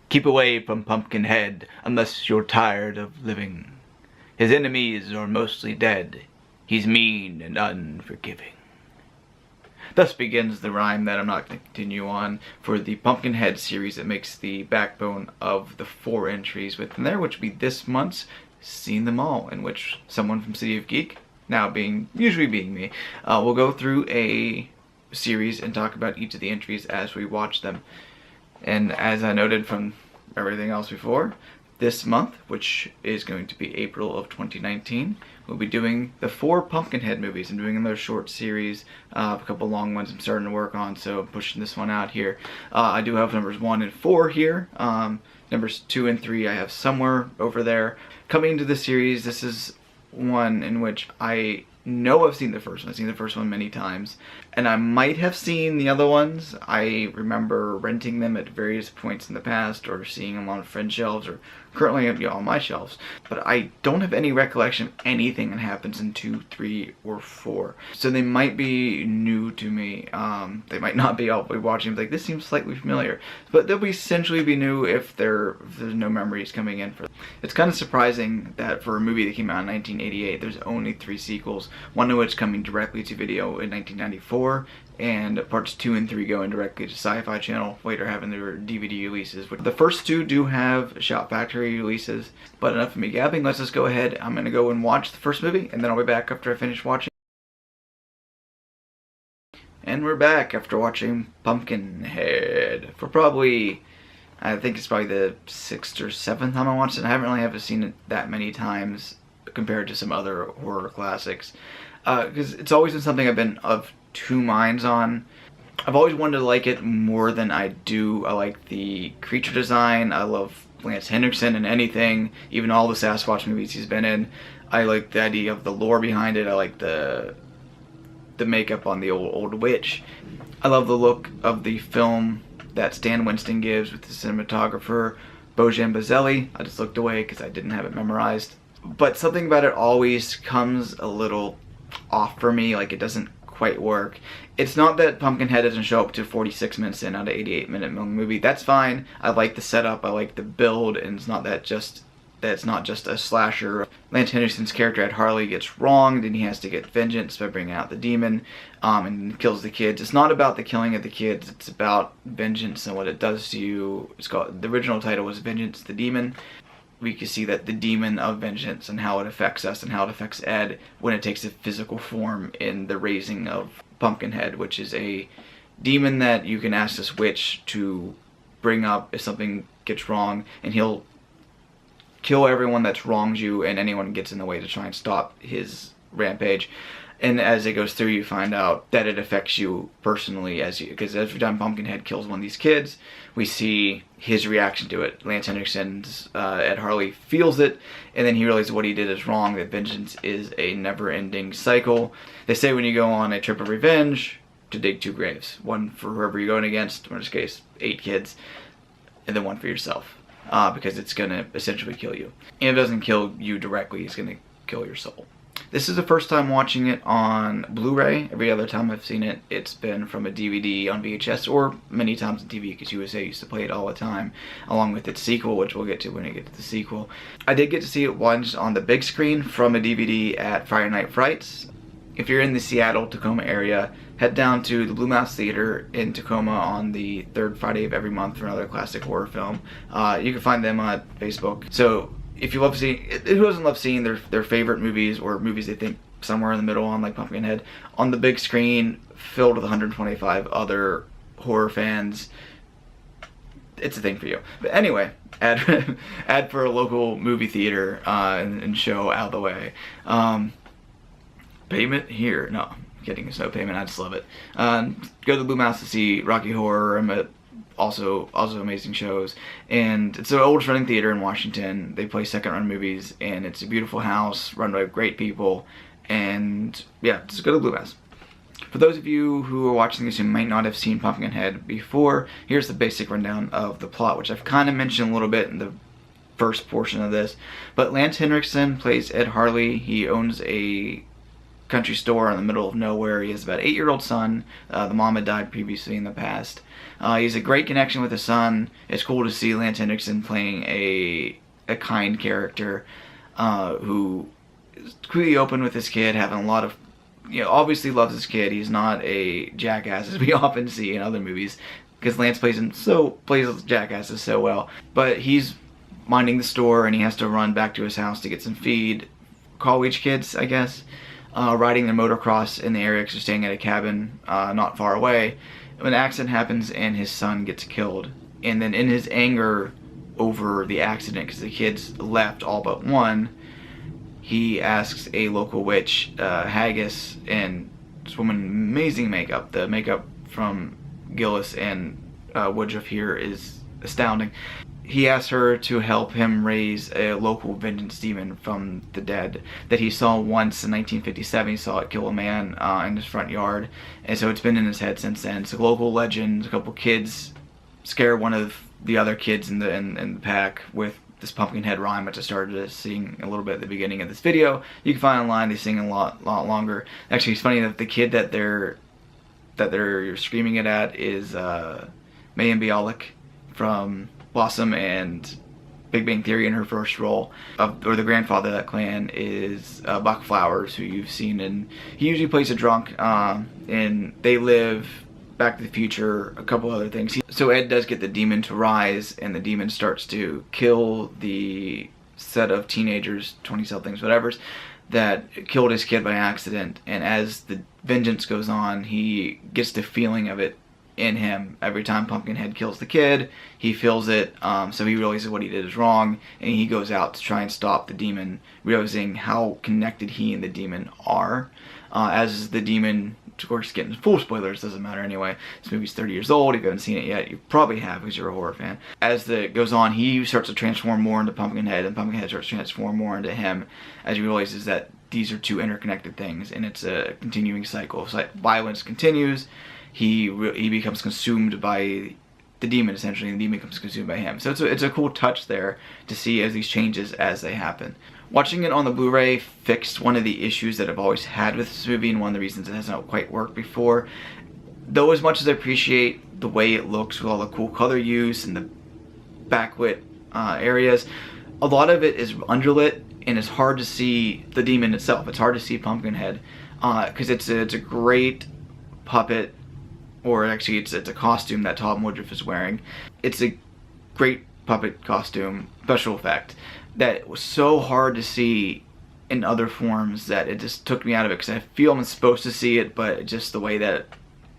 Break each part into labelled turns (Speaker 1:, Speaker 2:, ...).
Speaker 1: Keep away from Pumpkinhead unless you're tired of living. His enemies are mostly dead. He's mean and unforgiving. Thus begins the rhyme that I'm not going to continue on for the Pumpkinhead series that makes the backbone of the 4 entries within there, which will be this month's Seen Them All, in which someone from City of Geek, usually being me, will go through a series and talk about each of the entries as we watch them. And as I noted from everything else before, this month, which is going to be April of 2019, we'll be doing the 4 Pumpkinhead movies. I'm doing another short series, a couple long ones I'm starting to work on, so I'm pushing this one out here. I do have numbers 1 and 4 here. Numbers 2 and 3 I have somewhere over there. Coming into the series, this is one in which I know I've seen the first one. I've seen the first one many times, and I might have seen the other ones. I remember renting them at various points in the past, or seeing them on friend shelves, or currently on my shelves. But I don't have any recollection of anything that happens in 2, 3, or 4. So they might be new to me. They might not be. I'll be watching like, this seems slightly familiar. But they'll essentially be new if there's no memories coming in for them. It's kind of surprising that for a movie that came out in 1988, there's only 3 sequels. One of which coming directly to video in 1994, and parts 2 and 3 going directly to Sci-Fi Channel, later having their DVD releases. The first 2 do have Shout Factory releases, but enough of me gabbing, let's just go ahead. I'm going to go and watch the first movie, and then I'll be back after I finish watching. And we're back after watching Pumpkinhead for probably, I think it's probably the 6th or 7th time I watched it. I haven't really seen it that many times compared to some other horror classics, because it's always been something I've been of 2 minds on. I've always wanted to like it more than I do. I like the creature design. I love Lance Henriksen in anything, even all the Sasquatch movies he's been in. I like the idea of the lore behind it. I like the makeup on the old witch. I love the look of the film that Stan Winston gives with the cinematographer Bojan Bazelli. I just looked away because I didn't have it memorized. But something about it always comes a little off for me, like it doesn't quite work. It's not that Pumpkinhead doesn't show up to 46 minutes in out of 88-minute movie. That's fine. I like the setup, I like the build, and it's not just a slasher. Lance Henriksen's character Ed Harley gets wronged, and he has to get vengeance by bringing out the demon, and kills the kids. It's not about the killing of the kids, it's about vengeance and what it does to you. The original title was Vengeance the Demon. We can see that the demon of vengeance and how it affects us and how it affects Ed when it takes a physical form in the raising of Pumpkinhead, which is a demon that you can ask this witch to bring up if something gets wrong, and he'll kill everyone that's wronged you and anyone gets in the way to try and stop his rampage. And as it goes through, you find out that it affects you personally, because every time Pumpkinhead kills one of these kids, we see his reaction to it. Lance Henriksen's Ed Harley feels it, and then he realizes what he did is wrong, that vengeance is a never-ending cycle. They say when you go on a trip of revenge, to dig 2 graves. One for whoever you're going against, or in this case, 8 kids, and then one for yourself, because it's going to essentially kill you. And if it doesn't kill you directly, it's going to kill your soul. This is the first time watching it on Blu-ray. Every other time I've seen it, it's been from a DVD on VHS, or many times on TV, because USA used to play it all the time, along with its sequel, which we'll get to when we get to the sequel. I did get to see it once on the big screen from a DVD at Friday Night Frights. If you're in the Seattle, Tacoma area, head down to the Blue Mouse Theater in Tacoma on the 3rd Friday of every month for another classic horror film. You can find them on Facebook. So if you love seeing, who doesn't love seeing their favorite movies, or movies they think somewhere in the middle on, like Pumpkinhead, on the big screen filled with 125 other horror fans? It's a thing for you. But anyway, ad for a local movie theater and show out of the way. Payment here? No, I'm kidding. It's no payment. I just love it. Go to the Blue Mouse to see Rocky Horror. Also amazing shows, and it's the oldest running theater in Washington. They play second run movies, and it's a beautiful house run by great people, and yeah, just go to Blue Mouse. For those of you who are watching this who might not have seen Pumpkinhead before, here's the basic rundown of the plot, which I've kind of mentioned a little bit in the first portion of this. But Lance Henriksen plays Ed Harley. He owns a country store in the middle of nowhere. He has about an 8-year-old son. The mom had died previously in the past. He has a great connection with his son. It's cool to see Lance Henriksen playing a kind character who is completely open with his kid, having a lot of, obviously loves his kid. He's not a jackass as we often see in other movies, because Lance plays jackasses so well. But he's minding the store, and he has to run back to his house to get some feed. College kids, I guess, riding their motocross in the area because they're staying at a cabin not far away. When an accident happens and his son gets killed, and then in his anger over the accident, because the kids left all but one, he asks a local witch, Haggis, and this woman, amazing makeup. The makeup from Gillis and Woodruff here is astounding. He asks her to help him raise a local vengeance demon from the dead that he saw once in 1957. He saw it kill a man in his front yard, and so it's been in his head since then. It's a local legend. A couple kids scare one of the other kids in the pack with this Pumpkinhead rhyme, which I started to sing a little bit at the beginning of this video. You can find online. They sing a lot longer. Actually, it's funny that the kid that they're screaming it at is Mayim Bialik from Blossom and Big Bang Theory in her first role. Or the grandfather of that clan is Buck Flowers, who you've seen, and he usually plays a drunk, and they live Back to the Future, a couple other things. So Ed does get the demon to rise, and the demon starts to kill the set of teenagers, 20-somethings, whatever's, that killed his kid by accident. And as the vengeance goes on, he gets the feeling of it in him. Every time Pumpkinhead kills the kid, he feels it, so he realizes what he did is wrong, and he goes out to try and stop the demon, realizing how connected he and the demon are. As the demon, of course, getting full spoilers, doesn't matter anyway. This movie's 30 years old. If you haven't seen it yet, you probably have because you're a horror fan. As it goes on, he starts to transform more into Pumpkinhead, and Pumpkinhead starts to transform more into him, as he realizes that these are two interconnected things, and it's a continuing cycle. So violence continues. He becomes consumed by the demon, essentially, and the demon becomes consumed by him. So it's a cool touch there to see as these changes as they happen. Watching it on the Blu-ray fixed one of the issues that I've always had with this movie, and one of the reasons it hasn't quite worked before. Though as much as I appreciate the way it looks with all the cool color use and the backlit areas, a lot of it is underlit, and it's hard to see the demon itself. It's hard to see Pumpkinhead, because it's a great puppet, or actually it's a costume that Tom Woodruff is wearing. It's a great puppet costume, special effect, that was so hard to see in other forms that it just took me out of it, because I feel I'm supposed to see it, but just the way that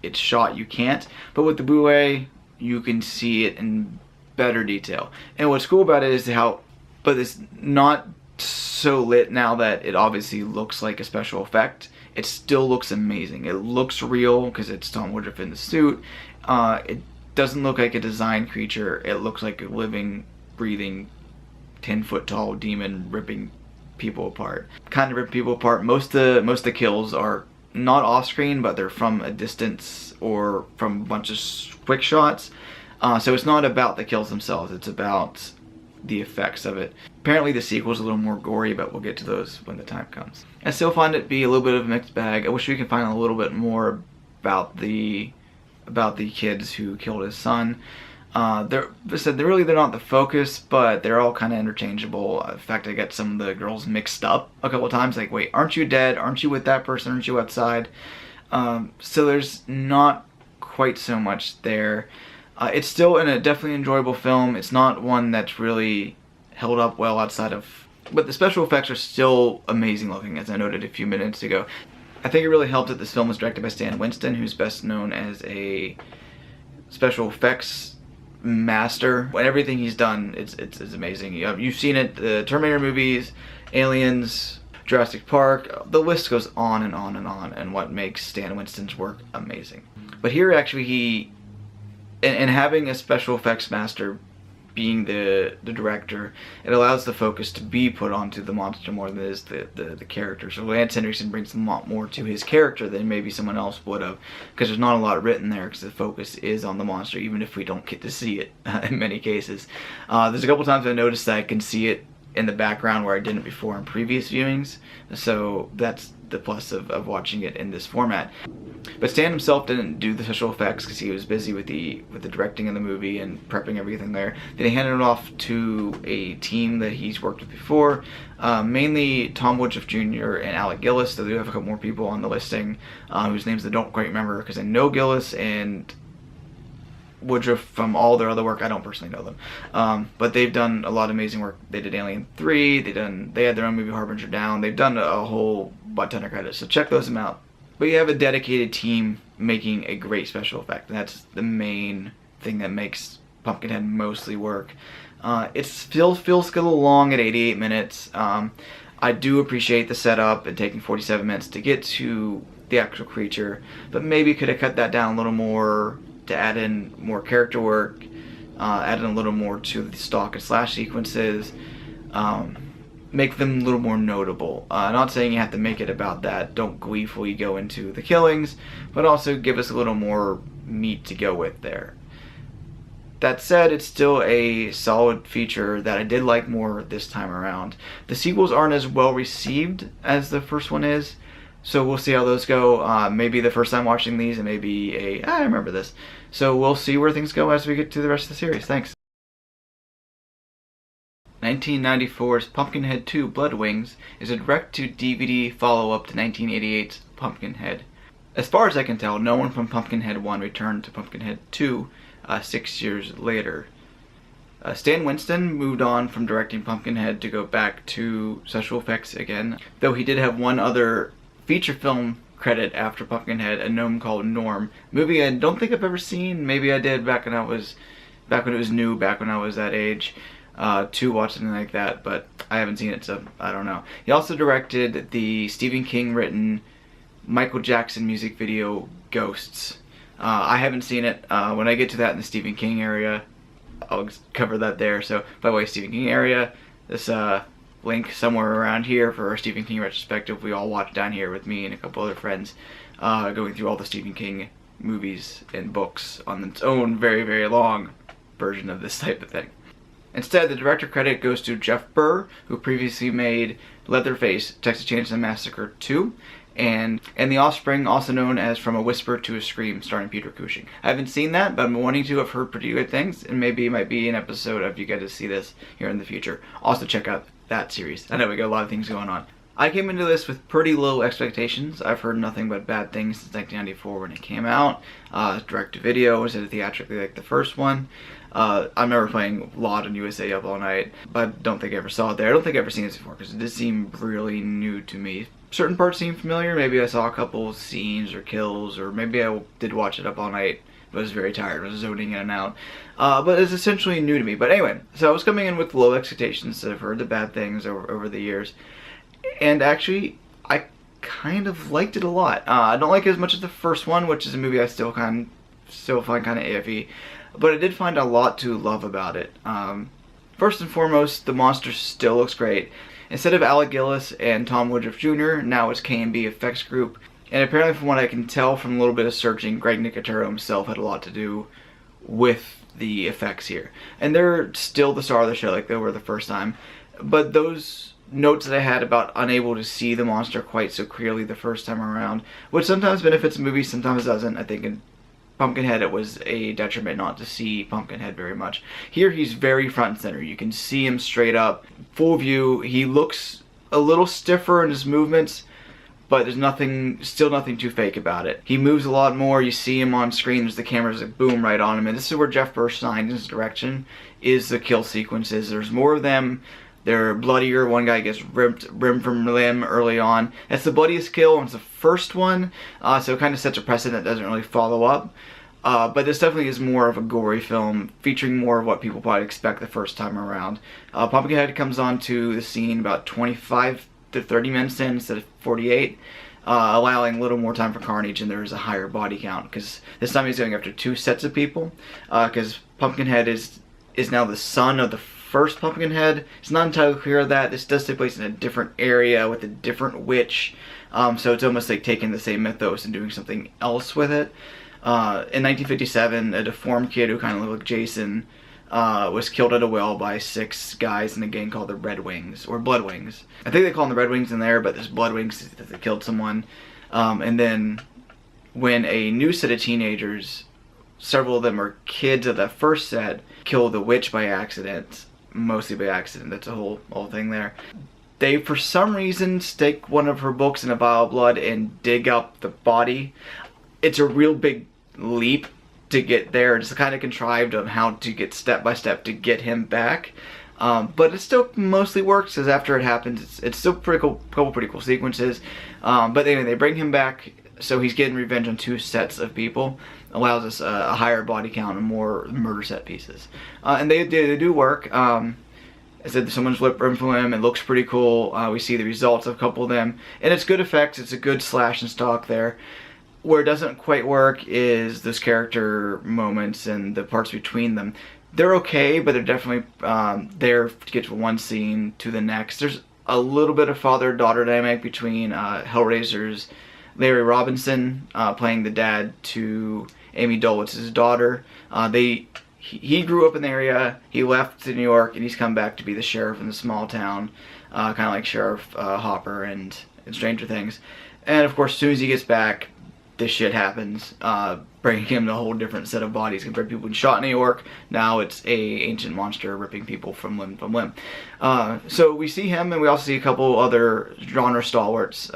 Speaker 1: it's shot, you can't. But with the Blu-ray, you can see it in better detail. And what's cool about it is but it's not so lit now that it obviously looks like a special effect. It still looks amazing. It looks real because it's Tom Woodruff in the suit. It doesn't look like a designed creature. It looks like a living, breathing, 10-foot tall demon ripping people apart. Kind of ripping people apart. Most of the kills are not off screen, but they're from a distance or from a bunch of quick shots. So it's not about the kills themselves. It's about the effects of it. Apparently the sequel's a little more gory, but we'll get to those when the time comes. I still find it to be a little bit of a mixed bag. I wish we could find a little bit more about the kids who killed his son. They're not the focus, but they're all kind of interchangeable. In fact, I get some of the girls mixed up a couple times, like, wait, aren't you dead? Aren't you with that person? Aren't you outside? So there's not quite so much there. It's still a definitely enjoyable film. It's not one that's really held up well outside of... But the special effects are still amazing looking, as I noted a few minutes ago. I think it really helped that this film was directed by Stan Winston, who's best known as a special effects master. Everything he's done, it's amazing. You've seen it, the Terminator movies, Aliens, Jurassic Park, the list goes on and on and on, and what makes Stan Winston's work amazing. But here actually and having a special effects master being the director, it allows the focus to be put onto the monster more than it is the character. So Lance Henriksen brings a lot more to his character than maybe someone else would have, because there's not a lot written there, because the focus is on the monster, even if we don't get to see it in many cases. There's a couple times I noticed that I can see it in the background where I didn't before in previous viewings, so that's the plus of watching it in this format. But Stan himself didn't do the special effects because he was busy with the directing of the movie and prepping everything there. Then he handed it off to a team that he's worked with before, mainly Tom Woodruff Jr. and Alec Gillis. So they do have a couple more people on the listing whose names I don't quite remember, because I know Gillis and Woodruff from all their other work. I don't personally know them, but they've done a lot of amazing work. They did Alien 3. They had their own movie Harbinger Down. They've done a whole ton of credits, so check those out. But you have a dedicated team making a great special effect, and that's the main thing that makes Pumpkinhead mostly work. It still feels a little long at 88 minutes. I do appreciate the setup and taking 47 minutes to get to the actual creature, but maybe could have cut that down a little more to add in more character work, add in a little more to the stalk and slash sequences, make them a little more notable. Not saying you have to make it about that, don't gleefully go into the killings, but also give us a little more meat to go with there. That said, it's still a solid feature that I did like more this time around. The sequels aren't as well received as the first one is, so we'll see how those go. Maybe the first time watching these, and maybe I remember this. So we'll see where things go as we get to the rest of the series. Thanks. 1994's Pumpkinhead 2 Blood Wings is a direct-to-DVD follow-up to 1988's Pumpkinhead. As far as I can tell, no one from Pumpkinhead 1 returned to Pumpkinhead 2 6 years later. Stan Winston moved on from directing Pumpkinhead to go back to special effects again, though he did have one other feature film credit after Pumpkinhead, a gnome called Norm. Movie I don't think I've ever seen. Maybe I did back when it was new, back when I was that age, to watch something like that, but I haven't seen it, so I don't know. He also directed the Stephen King written Michael Jackson music video Ghosts. I haven't seen it. When I get to that in the Stephen King area, I'll cover that there. So, by the way, Stephen King area, this link somewhere around here for our Stephen King retrospective. We all watched down here with me and a couple other friends, going through all the Stephen King movies and books on its own very, very long version of this type of thing. Instead, the director credit goes to Jeff Burr, who previously made Leatherface, Texas Chainsaw Massacre 2, and The Offspring, also known as From a Whisper to a Scream, starring Peter Cushing. I haven't seen that, but I'm wanting to. I've heard pretty good things, and maybe it might be an episode if you get to see this here in the future. Also check out that series. I know we got a lot of things going on. I came into this with pretty low expectations. I've heard nothing but bad things since 1994 when it came out. Direct-to-video instead of theatrically like the first one. I remember playing Lot on USA Up All Night, but I don't think I ever saw it there. I don't think I've ever seen this before because it did seem really new to me. Certain parts seem familiar. Maybe I saw a couple scenes or kills, or maybe I did watch it Up All Night, but I was very tired. I was zoning in and out. But it's essentially new to me. But anyway, so I was coming in with low expectations. I've heard the bad things over the years. And actually, I kind of liked it a lot. I don't like it as much as the first one, which is a movie I still find kind of iffy. But I did find a lot to love about it. First and foremost, the monster still looks great. Instead of Alec Gillis and Tom Woodruff Jr., now it's K&B Effects Group. And apparently from what I can tell from a little bit of searching, Greg Nicotero himself had a lot to do with the effects here. And they're still the star of the show like they were the first time. But those notes that I had about unable to see the monster quite so clearly the first time around, which sometimes benefits a movie, sometimes doesn't. I think in Pumpkinhead it was a detriment not to see Pumpkinhead very much. Here he's very front and center. You can see him straight up, full view. He looks a little stiffer in his movements, but there's still nothing too fake about it. He moves a lot more. You see him on screen. There's the camera's like boom right on him, and this is where Jeff Burr signed his direction, is the kill sequences. There's more of them. They're bloodier. One guy gets ripped from limb early on. That's the bloodiest kill, and it's the first one, so it kind of sets a precedent that doesn't really follow up. But this definitely is more of a gory film, featuring more of what people probably expect the first time around. Pumpkinhead comes onto the scene about 25 to 30 minutes in instead of 48, allowing a little more time for carnage, and there's a higher body count, because this time he's going after two sets of people, because Pumpkinhead is now the son of the first Pumpkinhead. It's not entirely clear of that. This does take place in a different area with a different witch, so it's almost like taking the same mythos and doing something else with it. In 1957, a deformed kid who kind of looked like Jason was killed at a well by 6 guys in a gang called the Red Wings, or Blood Wings. I think they call them the Red Wings in there, but there's Blood Wings that they killed someone. And then when a new set of teenagers, several of them are kids of that first set, kill the witch by accident, mostly by accident, that's a whole thing there. They, for some reason, stick one of her books in a vial of blood and dig up the body. It's a real big leap to get there. It's kind of contrived on how to get step by step to get him back. But it still mostly works, because after it happens, it's still couple pretty cool sequences. But anyway, they bring him back, so he's getting revenge on 2 sets of people. Allows us a higher body count and more murder set pieces. And they do work. I said someone's lip rim from him. It looks pretty cool. We see the results of a couple of them, and it's good effects. It's a good slash and stock there. Where it doesn't quite work is those character moments and the parts between them. They're okay, but they're definitely there to get from one scene to the next. There's a little bit of father-daughter dynamic between Hellraiser's Larry Robinson playing the dad to Amy Dolowitz's daughter. He grew up in the area, he left to New York, and he's come back to be the sheriff in the small town, kind of like Sheriff Hopper and Stranger Things. And of course, as soon as he gets back, this shit happens, bringing him to a whole different set of bodies compared to people who shot in New York. Now it's a ancient monster ripping people from limb from limb. So we see him, and we also see a couple other genre stalwarts.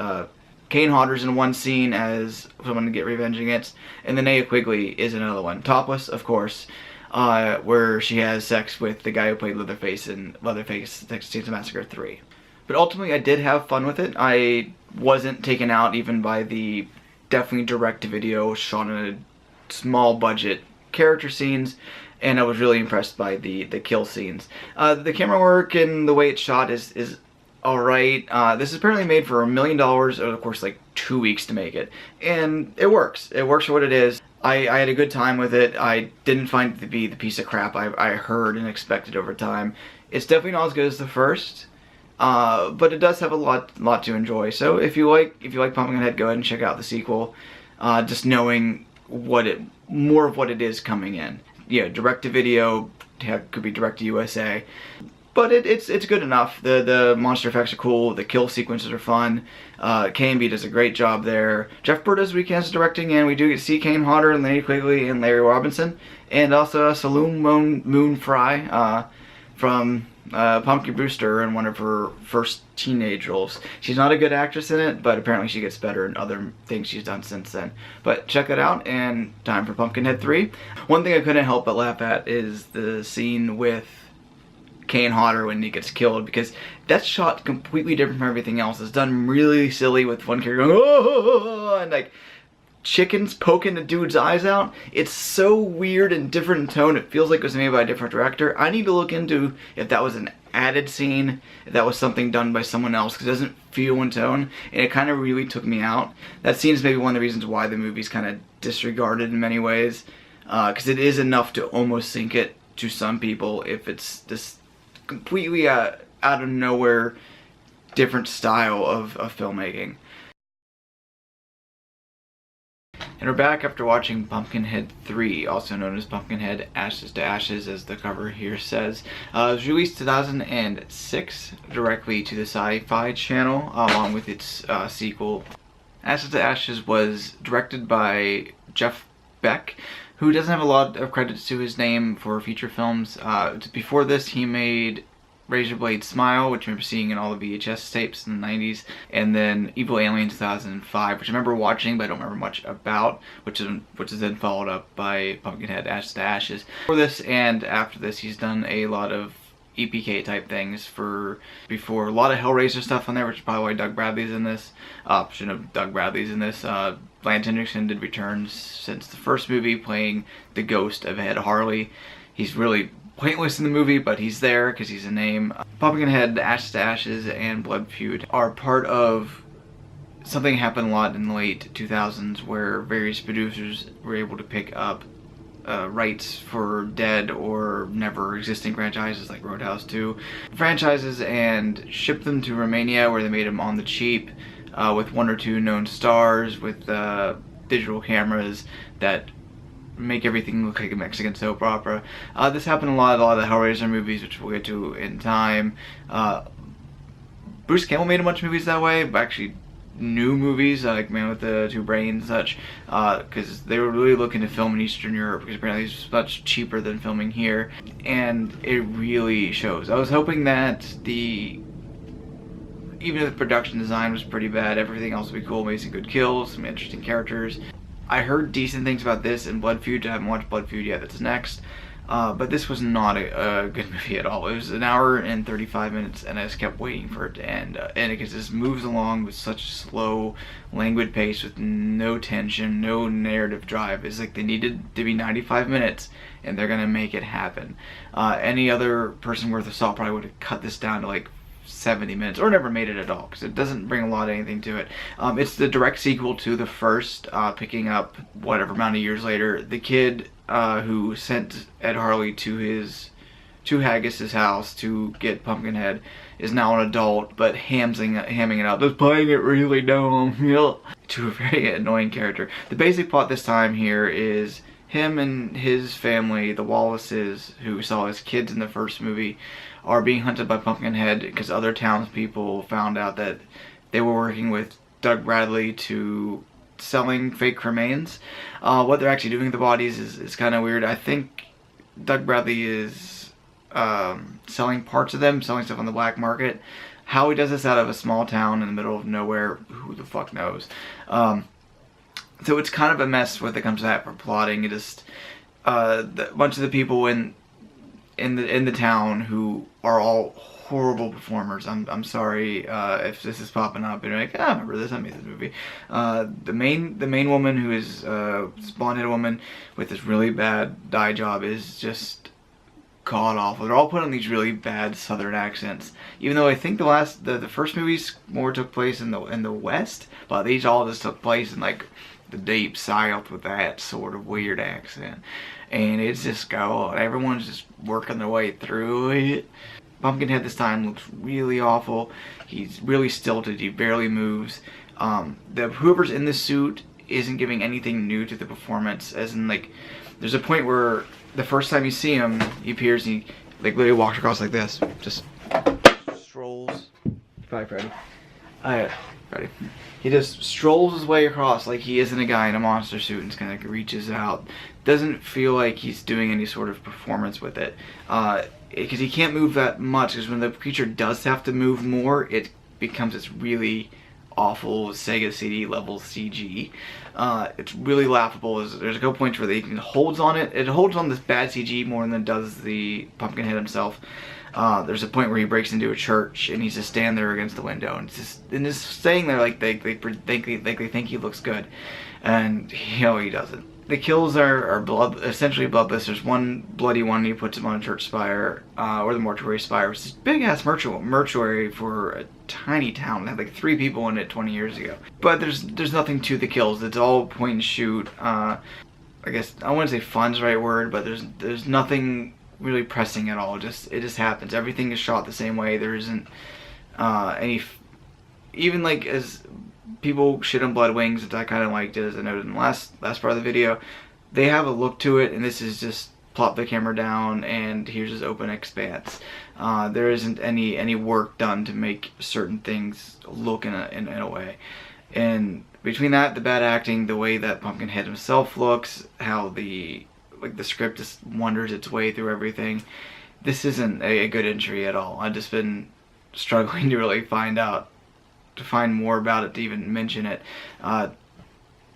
Speaker 1: Kane Hodder's in one scene as someone to get revenge against, and then Linnea Quigley is another one. Topless, of course. Where she has sex with the guy who played Leatherface in Leatherface Texas Chainsaw Massacre 3. But ultimately, I did have fun with it. I wasn't taken out even by the definitely direct-to-video, shot in a small-budget character scenes, and I was really impressed by the kill scenes. The camera work and the way it's shot is alright. This is apparently made for $1 million, and of course, like 2 weeks to make it. And it works. It works for what it is. I had a good time with it. I didn't find it to be the piece of crap I heard and expected over time. It's definitely not as good as the first, but it does have a lot to enjoy. So if you like Pumpkinhead, go ahead and check out the sequel. Just knowing more of what it is coming in. Yeah, direct to video, could be direct to USA. But it's good enough. The monster effects are cool. The kill sequences are fun. K&B does a great job there. Jeff Burr does weekends directing, and we do get to see Kane Hodder and Linnea Quigley and Larry Robinson, and also Saloon Moon Fry from Pumpkin Brewster in one of her first teenage roles. She's not a good actress in it, but apparently she gets better in other things she's done since then. But check it out, and time for Pumpkinhead 3. One thing I couldn't help but laugh at is the scene with Kane Hodder when he gets killed, because that's shot completely different from everything else. It's done really silly with one character going, oh, and like chickens poking the dude's eyes out. It's so weird and different in tone. It feels like it was made by a different director. I need to look into if that was an added scene, if that was something done by someone else, because it doesn't feel in tone, and it kind of really took me out. That scene is maybe one of the reasons why the movie's kind of disregarded in many ways, because it is enough to almost sink it to some people if it's this completely out of nowhere different style of filmmaking. And we're back after watching Pumpkinhead 3, also known as Pumpkinhead Ashes to Ashes, as the cover here says. It was released 2006 directly to the Sci-Fi Channel, along with its sequel. Ashes to Ashes was directed by Jeff Beck, who doesn't have a lot of credits to his name for feature films. Before this, he made Razor Blade Smile, which I remember seeing in all the VHS tapes in the 90s, and then Evil Alien 2005, which I remember watching but I don't remember much about, which is then followed up by Pumpkinhead Ashes to Ashes. For this and after this, he's done a lot of EPK type things before. A lot of Hellraiser stuff on there, which is probably why Doug Bradley's in this. Shouldn't have Doug Bradley's in this. Lance Henriksen did returns since the first movie, playing the ghost of Ed Harley. He's really pointless in the movie, but he's there because he's a name. Pumpkinhead, Ashes to Ashes, and Blood Feud are part of something happened a lot in the late 2000s where various producers were able to pick up rights for dead or never existing franchises like Roadhouse 2 franchises and ship them to Romania, where they made them on the cheap with 1 or 2 known stars with digital cameras that make everything look like a Mexican soap opera. This happened a lot of the Hellraiser movies, which we'll get to in time. Bruce Campbell made a bunch of movies that way, but actually new movies like Man with the Two Brains and such, because they were really looking to film in Eastern Europe, because apparently it's much cheaper than filming here, and it really shows. I was hoping that even if the production design was pretty bad, everything else would be cool, maybe some good kills, some interesting characters. I heard decent things about this and Blood Feud. I haven't watched Blood Feud yet, that's next. But this was not a good movie at all. It was an hour and 35 minutes, and I just kept waiting for it to end. And it just moves along with such a slow, languid pace with no tension, no narrative drive. It's like they needed to be 95 minutes, and they're going to make it happen. Any other person worth of salt probably would have cut this down to like 70 minutes, or never made it at all, because it doesn't bring a lot of anything to it. It's the direct sequel to the first, picking up whatever amount of years later. The kid who sent Ed Harley to Haggis's house to get Pumpkinhead is now an adult, but hamming it up, just playing it really dumb, to a very annoying character. The basic plot this time here is him and his family, the Wallaces, who saw as kids in the first movie, are being hunted by Pumpkinhead because other townspeople found out that they were working with Doug Bradley to selling fake remains. What they're actually doing with the bodies is kind of weird. I think Doug Bradley is selling parts of them, selling stuff on the black market. How he does this out of a small town in the middle of nowhere, who the fuck knows. So it's kind of a mess when it comes to that for plotting. It just a bunch of the people in the town who are all horrible performers. I'm sorry if this is popping up and you're like, I remember this, I made this movie. The main woman, who is blonde-headed woman with this really bad dye job, is just god awful. They're all put on these really bad southern accents, even though I think the first movies more took place in the West, but these all just took place in like the deep South with that sort of weird accent. And it's just god. Everyone's just working their way through it. Pumpkinhead this time looks really awful. He's really stilted. He barely moves. Whoever's in the suit isn't giving anything new to the performance. As in, like, there's a point where the first time you see him, he appears and he like literally walks across like this, just strolls. Bye, Freddy. Freddy. He just strolls his way across like he isn't a guy in a monster suit and just kind of like reaches out. Doesn't feel like he's doing any sort of performance with it. Because he can't move that much, because when the creature does have to move more, it becomes this really awful Sega CD level CG. It's really laughable. There's a couple points where it holds on this bad CG more than it does the Pumpkinhead himself. There's a point where he breaks into a church and he's just standing there against the window and just staying there like they think he looks good, and he doesn't. The kills are essentially bloodless. There's one bloody one, he puts him on a church spire, or the mortuary spire, which is big ass mortuary for a tiny town. It had like 3 people in it 20 years ago. But there's nothing to the kills. It's all point and shoot. I guess I wouldn't say fun's the right word, but there's nothing really pressing at all. It just happens. Everything is shot the same way. There isn't any, even like as people shit on Blood Wings, which I kind of liked it, as I noted in the last part of the video. They have a look to it, and this is just plop the camera down and here's this open expanse. There isn't any work done to make certain things look in a way. And between that, the bad acting, the way that Pumpkinhead himself looks, how the script just wanders its way through everything, this isn't a good entry at all. I've just been struggling to really find more about it to even mention it,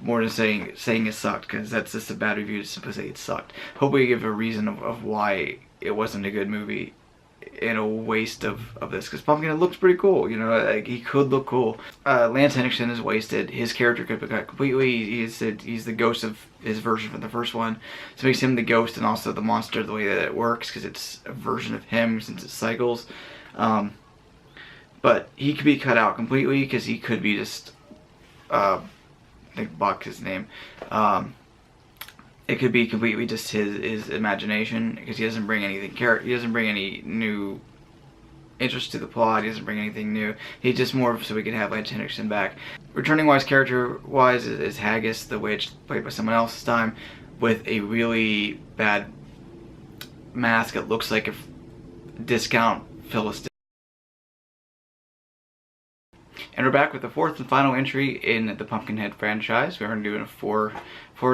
Speaker 1: more than saying it sucked, because that's just a bad review to simply say it sucked. Hope we give a reason of why it wasn't a good movie and a waste of this, because Pumpkinhead looks pretty cool, like he could look cool. Lance Henriksen is wasted. His character could be cut completely. He's the ghost of his version from the first one, so it makes him the ghost and also the monster the way that it works, because it's a version of him since it cycles. But he could be cut out completely, because he could be just, I think Buck is his name. It could be completely just his imagination, because he doesn't bring anything. He doesn't bring any new interest to the plot. He doesn't bring anything new. He's just more so we can have Lance Henriksen back. Returning character wise is Haggis, the witch, played by someone else this time. with a really bad mask. It looks like a discount Philistine. And we're back with the fourth and final entry in the Pumpkinhead franchise. We're going to do a four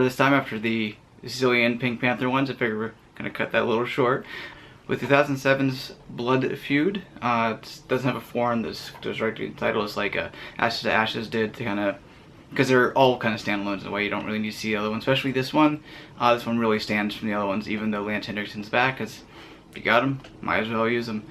Speaker 1: this time after the zillion Pink Panther ones. I figure we're going to cut that a little short. With 2007's Blood Feud, it doesn't have a 4 on this directing title. It's like Ashes to Ashes did to kind of, because they're all kind of standalones in a way. You don't really need to see the other one, especially this one. This one really stands from the other ones, even though Lance Henriksen's back, because if you got them, might as well use them.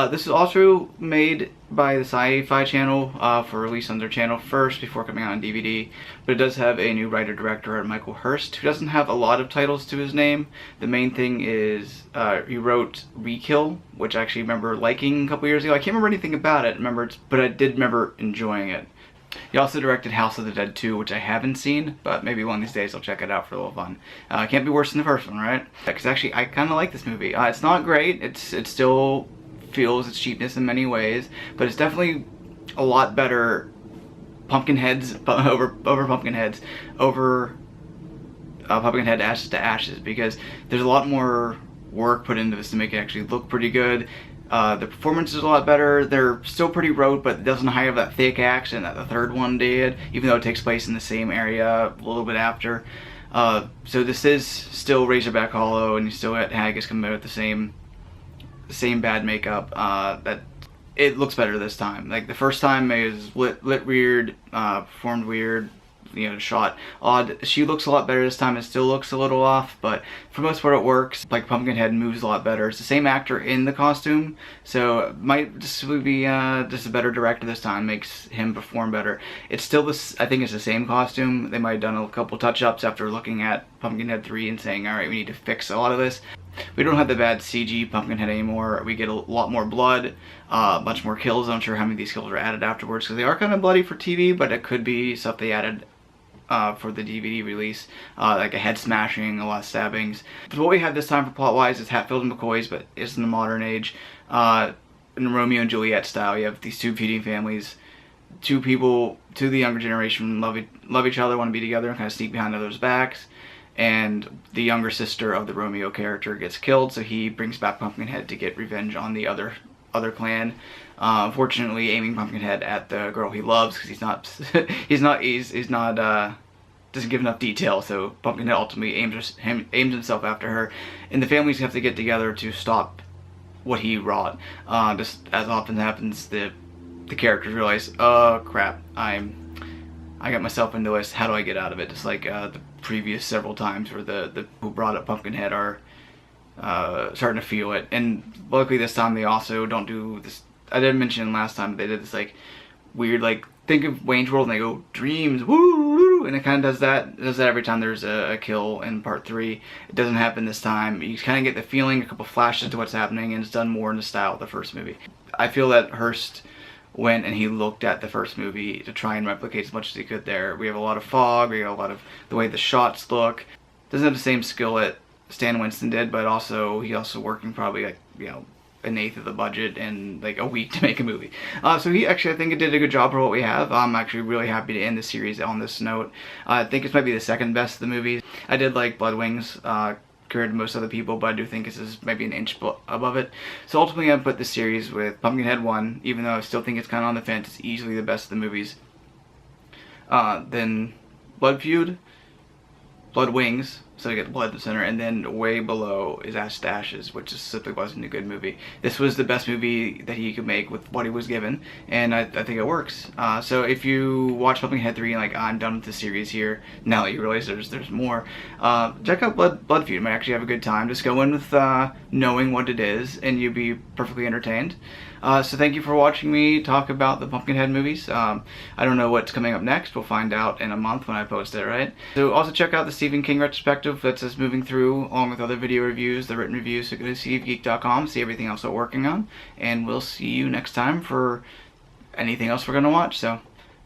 Speaker 1: This is also made by the Sci-Fi channel for release on their channel first before coming out on DVD. But it does have a new writer-director, Michael Hurst, who doesn't have a lot of titles to his name. The main thing is he wrote Re-Kill, which I actually remember liking a couple years ago. I can't remember anything about it, but I did remember enjoying it. He also directed House of the Dead 2, which I haven't seen, but maybe one of these days I'll check it out for a little fun. Can't be worse than the first one, right? Because actually, I kind of like this movie. It's not great. It still feels its cheapness in many ways, but it's definitely a lot better Pumpkinheads over Pumpkinheads over Pumpkinhead Ashes to Ashes, because there's a lot more work put into this to make it actually look pretty good. The performance is a lot better. They're still pretty rote, but it doesn't have that thick action that the third one did, even though it takes place in the same area a little bit after. So this is still Razorback Hollow, and you still get Haggis coming out with the same bad makeup. That it looks better this time. Like the first time, it was lit weird, performed weird, shot odd. She looks a lot better this time. It still looks a little off, but for the most part it works. Like Pumpkinhead moves a lot better. It's the same actor in the costume, so it might just be just a better director this time, makes him perform better. It's still this. I think it's the same costume. They might have done a couple touch-ups after looking at Pumpkinhead 3 and saying, all right, we need to fix a lot of this. We don't have the bad CG Pumpkinhead anymore. We get a lot more blood, much more kills. I'm not sure how many of these kills are added afterwards, because they are kind of bloody for TV, but it could be stuff they added for the DVD release, like a head smashing, a lot of stabbings. So what we have this time for plot-wise is Hatfield and McCoy's, but it's in the modern age. In Romeo and Juliet style, you have these two feuding families. Two people, to the younger generation, love each other, want to be together, and kind of sneak behind others' backs. And the younger sister of the Romeo character gets killed, so he brings back Pumpkinhead to get revenge on the other clan. Unfortunately, aiming Pumpkinhead at the girl he loves, because he's not doesn't give enough detail. So Pumpkinhead ultimately aims himself after her, and the families have to get together to stop what he wrought. Just as often happens, the characters realize, oh crap, I got myself into this. How do I get out of it? Just like the previous several times where the who brought up Pumpkinhead are starting to feel it. And luckily this time they also don't do this. I didn't mention last time, but they did this like weird, like, think of Wayne's World and they go dreams, woo, and it kind of does that every time there's a kill in part 3. It doesn't happen this time. You kind of get the feeling, a couple flashes to what's happening, and it's done more in the style of the first movie. I feel that Hurst went and he looked at the first movie to try and replicate as much as he could there. We have a lot of fog, we have a lot of the way the shots look. Doesn't have the same skill that Stan Winston did, but he also working probably like, an eighth of the budget and like a week to make a movie. So he actually, I think it did a good job for what we have. I'm actually really happy to end the series on this note. I think it's maybe the second best of the movies. I did like Blood Wings compared to most other people, but I do think this is maybe an inch above it. So ultimately I put this series with Pumpkinhead 1, even though I still think it's kind of on the fence. It's easily the best of the movies. Then Blood Feud, Blood Wings, so you get the blood at the center, and then way below is Ashes to Ashes, which just simply wasn't a good movie. This was the best movie that he could make with what he was given, and I think it works. So if you watch Pumpkinhead 3 and like, I'm done with the series here, now that you realize there's more, check out Blood Feud. You might actually have a good time. Just go in with knowing what it is, and you'll be perfectly entertained. So thank you for watching me talk about the Pumpkinhead movies. I don't know what's coming up next. We'll find out in a month when I post it, right? So also check out the Stephen King retrospective that's just moving through, along with other video reviews, the written reviews. So go to stevegeek.com, see everything else we're working on, and we'll see you next time for anything else we're gonna watch. So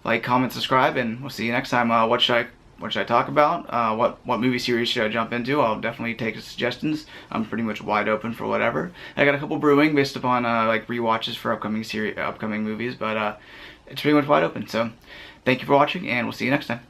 Speaker 1: like, comment, subscribe, and we'll see you next time. What should I talk about? What movie series should I jump into? I'll definitely take suggestions. I'm pretty much wide open for whatever. I got a couple brewing based upon like rewatches for upcoming movies, but it's pretty much wide open. So thank you for watching, and we'll see you next time.